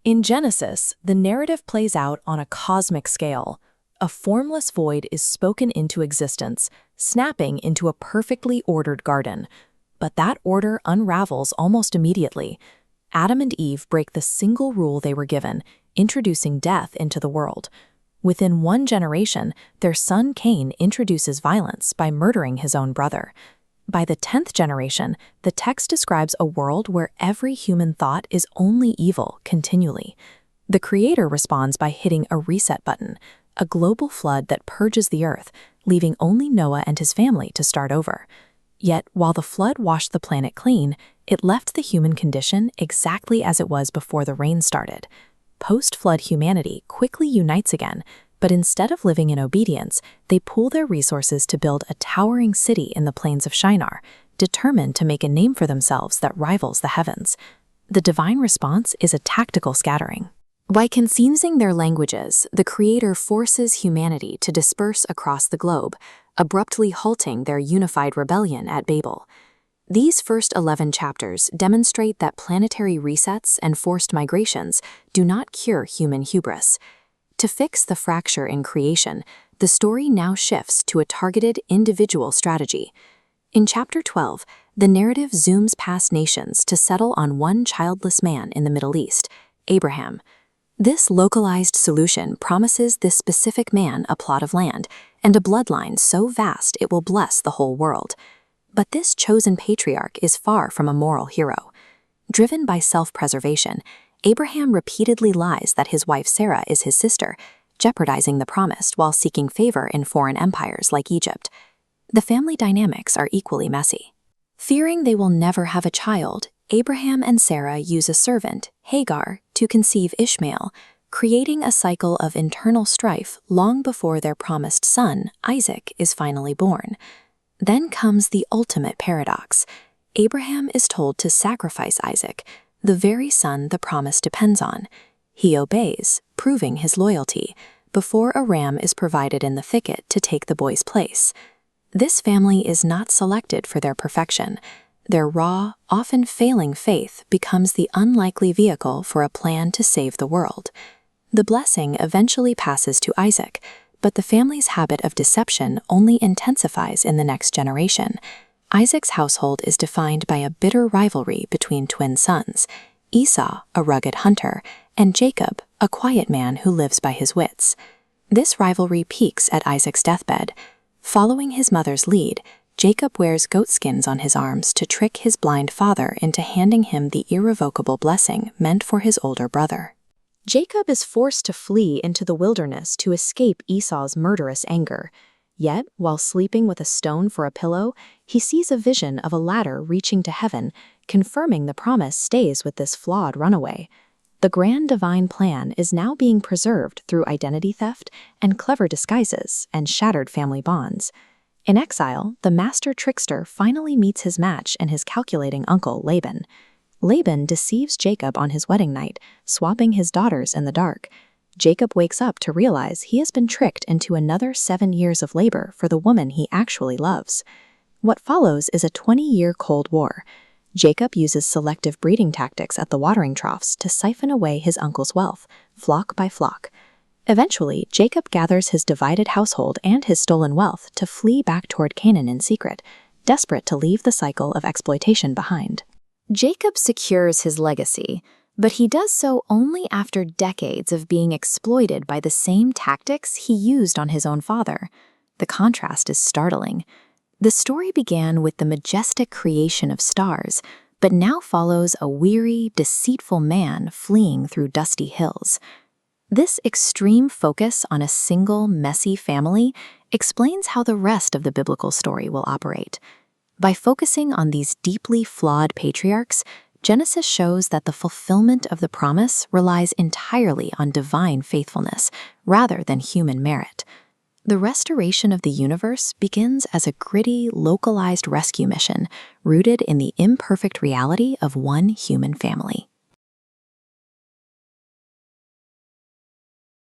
In Genesis, the narrative plays out on a cosmic scale. A formless void is spoken into existence, snapping into a perfectly ordered garden. But that order unravels almost immediately. Adam and Eve break the single rule they were given, introducing death into the world. Within one generation, their son Cain introduces violence by murdering his own brother. By the 10th generation, the text describes a world where every human thought is only evil continually. The Creator responds by hitting a reset button, a global flood that purges the earth, leaving only Noah and his family to start over. Yet, while the flood washed the planet clean, it left the human condition exactly as it was before the rain started. Post-flood humanity quickly unites again, but instead of living in obedience, they pool their resources to build a towering city in the plains of Shinar, determined to make a name for themselves that rivals the heavens. The divine response is a tactical scattering. By confusing their languages, the Creator forces humanity to disperse across the globe, abruptly halting their unified rebellion at Babel. These first 11 chapters demonstrate that planetary resets and forced migrations do not cure human hubris. To fix the fracture in creation, the story now shifts to a targeted individual strategy. In Chapter 12, the narrative zooms past nations to settle on one childless man in the Middle East, Abraham. This localized solution promises this specific man a plot of land and a bloodline so vast it will bless the whole world. But this chosen patriarch is far from a moral hero. Driven by self-preservation, Abraham repeatedly lies that his wife Sarah is his sister, jeopardizing the promised while seeking favor in foreign empires like Egypt. The family dynamics are equally messy. Fearing they will never have a child, Abraham and Sarah use a servant, Hagar, to conceive Ishmael, creating a cycle of internal strife long before their promised son, Isaac, is finally born. Then comes the ultimate paradox. Abraham is told to sacrifice Isaac, the very son the promise depends on. He obeys, proving his loyalty, before a ram is provided in the thicket to take the boy's place. This family is not selected for their perfection. Their raw, often failing faith becomes the unlikely vehicle for a plan to save the world. The blessing eventually passes to Isaac, but the family's habit of deception only intensifies in the next generation. Isaac's household is defined by a bitter rivalry between twin sons, Esau, a rugged hunter, and Jacob, a quiet man who lives by his wits. This rivalry peaks at Isaac's deathbed. Following his mother's lead, Jacob wears goatskins on his arms to trick his blind father into handing him the irrevocable blessing meant for his older brother. Jacob is forced to flee into the wilderness to escape Esau's murderous anger. Yet, while sleeping with a stone for a pillow, he sees a vision of a ladder reaching to heaven, confirming the promise stays with this flawed runaway. The grand divine plan is now being preserved through identity theft and clever disguises and shattered family bonds. In exile, the master trickster finally meets his match in his calculating uncle Laban. Laban deceives Jacob on his wedding night, swapping his daughters in the dark. Jacob wakes up to realize he has been tricked into another 7 years of labor for the woman he actually loves. What follows is a 20-year Cold War. Jacob uses selective breeding tactics at the watering troughs to siphon away his uncle's wealth, flock by flock. Eventually, Jacob gathers his divided household and his stolen wealth to flee back toward Canaan in secret, desperate to leave the cycle of exploitation behind. Jacob secures his legacy, but he does so only after decades of being exploited by the same tactics he used on his own father. The contrast is startling. The story began with the majestic creation of stars, but now follows a weary, deceitful man fleeing through dusty hills. This extreme focus on a single, messy family explains how the rest of the biblical story will operate. By focusing on these deeply flawed patriarchs, Genesis shows that the fulfillment of the promise relies entirely on divine faithfulness rather than human merit. The restoration of the universe begins as a gritty, localized rescue mission rooted in the imperfect reality of one human family.